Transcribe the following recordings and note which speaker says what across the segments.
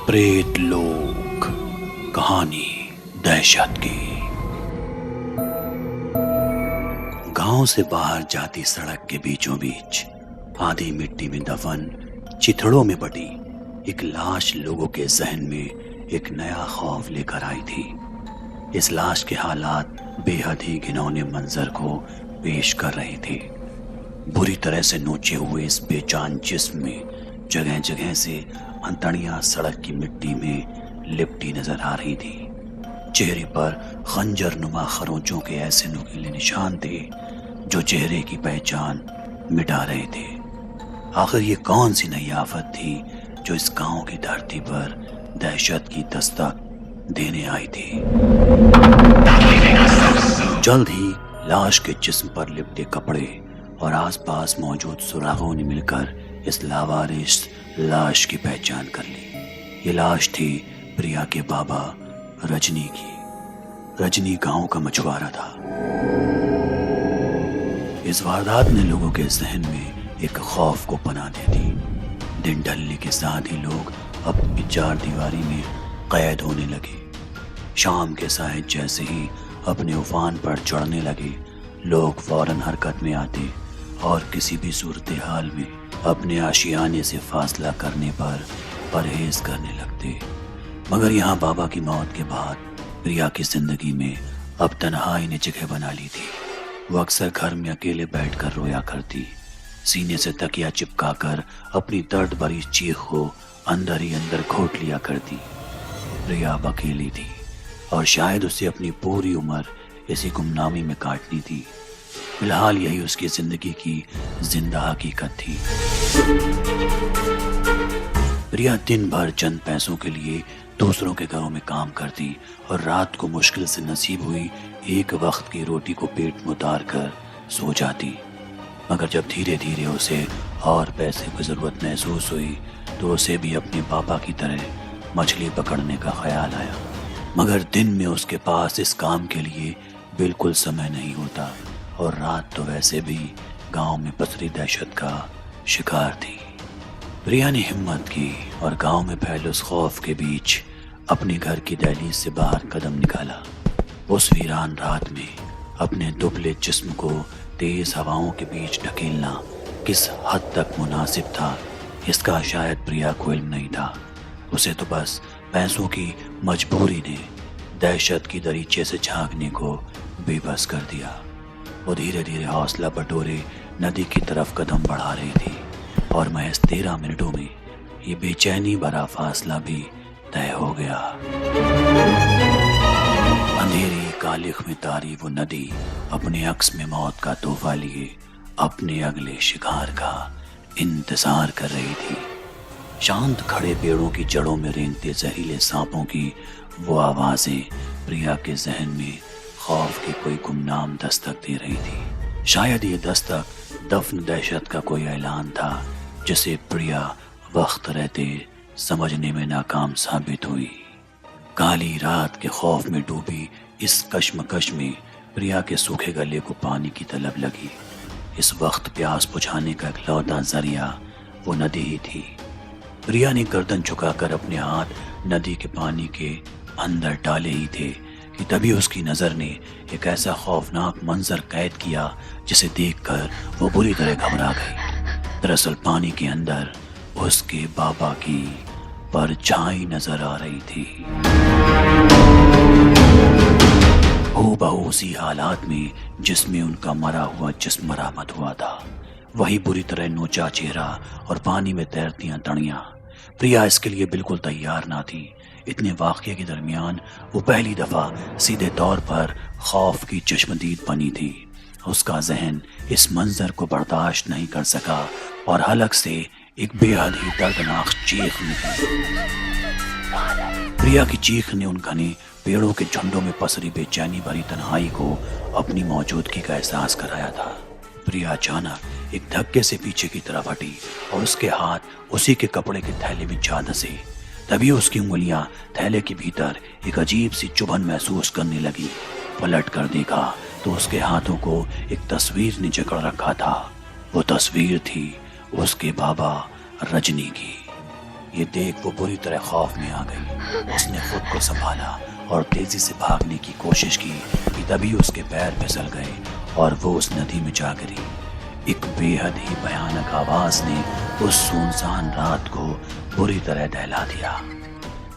Speaker 1: प्रेत लोक कहानी दहशत की। गांव से बाहर जाती सड़क के बीचों बीच आधी मिट्टी में दफन चिथड़ों में बटी एक लाश लोगों के जहन में एक नया खौफ लेकर आई थी। इस लाश के हालात बेहद ही घिनौने मंजर को पेश कर रहे थे। बुरी तरह से नोचे हुए इस बेजान जिस्म में जगह जगह से अंतड़ियां सड़क की मिट्टी में लिपटी नजर आ रही थी। चेहरे पर खंजर नुमा खरोंचों के ऐसे नुकीले निशान थे जो चेहरे की पहचान मिटा रहे थे। आखिर ये कौन सी नई आफत थी जो इस गांव की धरती पर दहशत की दस्तक देने आई थी। जल्द ही लाश के जिस्म पर लिपटे कपड़े और आसपास मौजूद सुरागों ने मिलकर इस लावारिस लाश की पहचान कर ली। ये लाश थी प्रिया के बाबा रजनी की। रजनी गांव का मछुआरा था। इस वारदात ने लोगों के जहन में एक खौफ को पनाह दे दी। दिन ढलने के साथ ही लोग अपनी चार दीवारी में कैद होने लगे। शाम के साए जैसे ही अपने उफान पर चढ़ने लगे, लोग फौरन हरकत में आते और किसी भी सूरत हाल में अपने आशियाने से फासला करने पर परहेज करने लगते। मगर यहाँ बाबा की मौत के बाद प्रिया की जिंदगी में अब तन्हाई ने जगह बना ली थी। वो अक्सर घर में अकेले बैठकर रोया करती, सीने से तकिया चिपकाकर अपनी दर्द भरी चीख को अंदर ही अंदर घोट लिया करती। प्रिया अब अकेली थी और शायद उसे अपनी पूरी उम्र इसी गुमनामी में काटनी थी। फिलहाल यही उसकी जिंदगी की जिंदा हकीकत थी। प्रिया दिन भर चंद पैसों के लिए दूसरों के घरों में काम करती और रात को मुश्किल से नसीब हुई एक वक्त की रोटी को पेट में उतार कर सो जाती। मगर जब धीरे धीरे उसे और पैसे की जरूरत महसूस हुई तो उसे भी अपने पापा की तरह मछली पकड़ने का ख्याल आया। मगर दिन में उसके पास इस काम के लिए बिल्कुल समय नहीं होता और रात तो वैसे भी गांव में पसरी दहशत का शिकार थी। प्रिया ने हिम्मत की और गांव में फैले उस खौफ के बीच अपने घर की दहलीज से बाहर कदम निकाला। उस वीरान रात में अपने दुबले जिस्म को तेज हवाओं के बीच ढकेलना किस हद तक मुनासिब था, इसका शायद प्रिया को इल्म नहीं था। उसे तो बस पैसों की मजबूरी ने दहशत की दरीचे से झांकने को बेबस कर दिया। वो धीरे धीरे हौसला बटोरे नदी की तरफ कदम बढ़ा रही थी और महज 13 मिनटों में ये बेचैनी भरा फासला भी तय हो गया। अंधेरी कालिख में तारी वो नदी अपने अक्स में मौत का तोहफा लिए अपने अगले शिकार का इंतजार कर रही थी। शांत खड़े पेड़ों की जड़ों में रेंगते जहरीले सांपों की वो आवाजें प्रिया के जहन में खौफ की कोई गुमनाम दस्तक दे रही थी। शायद ये दस्तक दफन दहशत का कोई ऐलान था जिसे प्रिया वक्त रहते समझने में नाकाम साबित हुई। काली रात के खौफ में डूबी इस कश्मकश में प्रिया के सूखे गले को पानी की तलब लगी। इस वक्त प्यास बुझाने का इकलौता जरिया वो नदी ही थी। प्रिया ने गर्दन झुकाकर अपने हाथ नदी के पानी के अंदर डाले ही थे कि तभी उसकी नजर ने एक ऐसा खौफनाक मंजर कैद किया जिसे देखकर वो बुरी तरह घबरा गई। दरअसल पानी के अंदर उसके बाबा की परछाई नजर आ रही थी। हूबहू उसी हालात में जिसमें उनका मरा हुआ जिस्म बरामद हुआ था। वही बुरी तरह नोचा चेहरा और पानी में तैरती अंतड़ियां। प्रिया इसके लिए बिल्कुल तैयार ना थी। इतने वाक़ये के दरमियान वो पहली दफा सीधे तौर पर खौफ की चश्मदीद बनी थी। उसका जहन इस मंजर को बर्दाश्त नहीं कर सका और हलक से एक बेहद ही दर्दनाक चीख निकली। प्रिया की चीख ने उन घने पेड़ों के झुंडों में पसरी बेचैनी भरी तन्हाई को अपनी मौजूदगी का एहसास कराया था। प्रिया अचानक एक धक्के से पीछे की तरफ हटी और उसके हाथ उसी के कपड़े के थैले में जा धंसे। तभी उसकी उंगलियां थैले के भीतर एक अजीब सी चुभन महसूस करने लगी। पलट कर देखा तो उसके हाथों को एक तस्वीर ने जकड़ रखा था। वो तस्वीर थी उसके बाबा रजनी की। یہ دیکھ وہ بری طرح خوف میں آ گئی۔ اس نے خود کو سنبھالا اور تیزی سے بھاگنے کی کوشش کی کہ تبھی اس کے پیر پھسل گئے اور وہ اس ندی میں جا گری۔ ایک بے حد ہی بھیانک آواز نے اس سنسان رات کو بری طرح دہلا دیا۔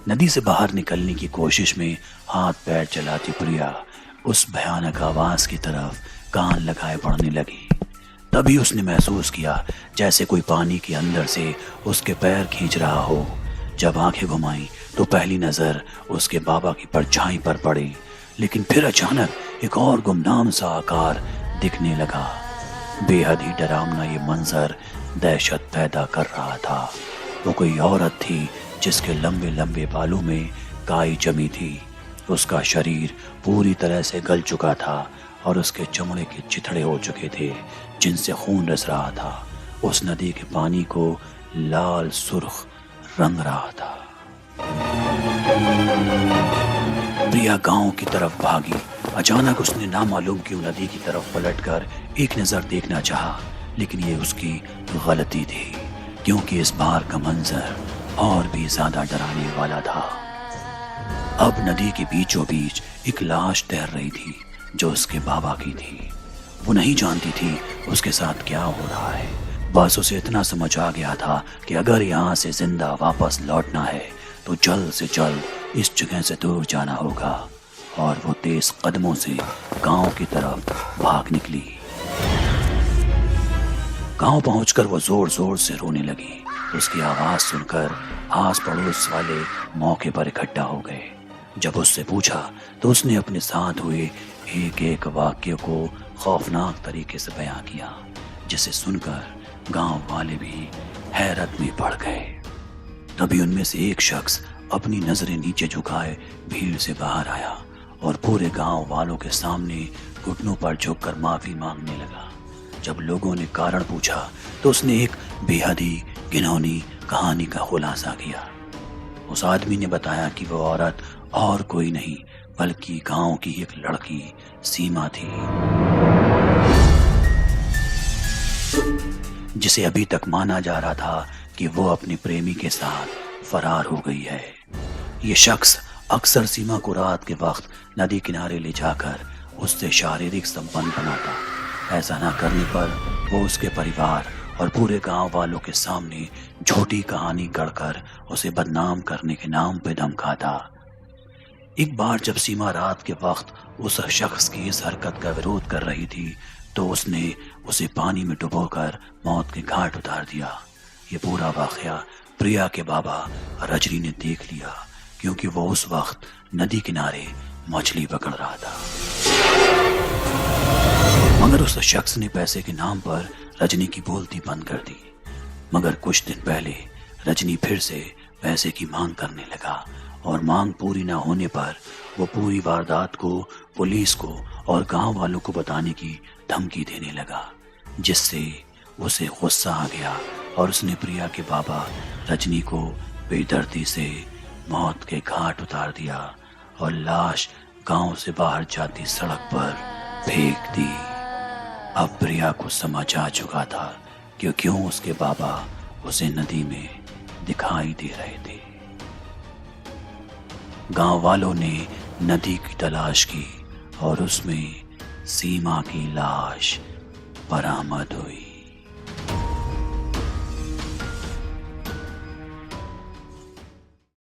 Speaker 1: ندی سے باہر نکلنے کی کوشش میں ہاتھ پیر چلاتی پریا اس بھیانک آواز کی طرف کان لگائے بڑھنے لگی۔ تبھی اس نے محسوس کیا جیسے کوئی پانی کے اندر سے اس کے پیر کھینچ رہا ہو۔ جب آنکھیں گھمائیں تو پہلی نظر اس کے بابا کی پرچھائی پر پڑی، لیکن پھر اچانک ایک اور گمنام سا آکار دکھنے لگا۔ بے حد ہی ڈراونا یہ منظر دہشت پیدا کر رہا تھا۔ وہ کوئی عورت تھی جس کے لمبے لمبے بالوں میں کائی جمی تھی۔ اس کا شریر پوری طرح سے گل چکا تھا اور اس کے چمڑے کے چتھڑے ہو چکے تھے جن سے خون رس رہا تھا۔ اس ندی کے پانی کو لال سرخ رنگ رہا تھا۔ پریا گاؤں کی طرف بھاگی۔ اچانک اس نے نامعلوم کیوں ندی کی طرف پلٹ کر ایک نظر دیکھنا چاہا، لیکن یہ اس کی غلطی تھی، کیونکہ اس بار کا منظر اور بھی زیادہ ڈرانے والا تھا۔ اب ندی کے بیچوں بیچ ایک لاش تیر رہی تھی جو اس کے بابا کی تھی۔ وہ نہیں جانتی تھی اس کے ساتھ کیا ہو رہا ہے، بس اسے اتنا سمجھ آ گیا تھا کہ اگر یہاں سے زندہ واپس لوٹنا ہے تو جلد سے جلد اس جگہ سے دور جانا ہوگا، اور وہ تیز قدموں سے گاؤں کی طرف بھاگ نکلی۔ گاؤں پہنچ کر وہ زور زور سے رونے لگی۔ اس کی آواز سن کر آس پڑوس والے موقع پر اکٹھا ہو گئے۔ جب اس سے پوچھا تو اس نے اپنے ساتھ ہوئے ایک ایک واقعے کو خوفناک طریقے سے بیان کیا، جسے سن کر گاؤں والے بھی حیرت میں پڑ گئے۔ تبھی ان میں سے ایک شخص اپنی نظریں نیچے جھکائے بھیڑ سے باہر آیا اور پورے گاؤں والوں کے سامنے گھٹنوں پر جھک کر معافی مانگنے لگا۔ جب لوگوں نے کارن پوچھا تو اس نے ایک بے حد ہی گھناؤنی کہانی کا خلاصہ کیا۔ اس آدمی نے بتایا کہ وہ عورت اور کوئی نہیں بلکہ گاؤں کی ایک لڑکی سیما تھی، جسے ابھی تک مانا جا رہا تھا کہ وہ اپنے پریمی کے ساتھ فرار ہو گئی ہے۔ یہ شخص اکثر سیما کو رات کے وقت ندی کنارے لے جا کر اس سے شاریرک سمبند بناتا۔ ایسا نہ کرنے پر وہ اس کے پریوار اور پورے گاؤں والوں کے سامنے جھوٹی کہانی گڑھ کر اسے بدنام کرنے کے نام پہ دھمکاتا۔ ایک بار جب سیما رات کے وقت اس شخص کی اس حرکت کا وروध کر رہی تھی تو اس نے اسے پانی میں ڈبو کر موت کے گھاٹ اتار دیا۔ یہ پورا واقعہ پریا کے بابا رجنی نے دیکھ لیا، کیونکہ وہ اس وقت ندی کنارے مچھلی پکڑ رہا تھا۔ مگر اس شخص نے پیسے کے نام پر رجنی کی بولتی بند کر دی۔ مگر کچھ دن پہلے رجنی پھر سے پیسے کی مانگ کرنے لگا، اور مانگ پوری نہ ہونے پر وہ پوری واردات کو پولیس کو اور گاؤں والوں کو بتانے کی دھمکی دینے لگا، جس سے اسے غصہ آ گیا اور اس نے پریا کے بابا رجنی کو بے دردی سے موت کے گھاٹ اتار دیا اور لاش گاؤں سے باہر جاتی سڑک پر پھینک دی۔ اب پریا کو سمجھ آ چکا تھا کہ کیوں اس کے بابا اسے ندی میں دکھائی دے رہے تھے۔ گاؤں والوں نے ندی کی تلاش کی اور اس میں سیما کی لاش برآمد ہوئی۔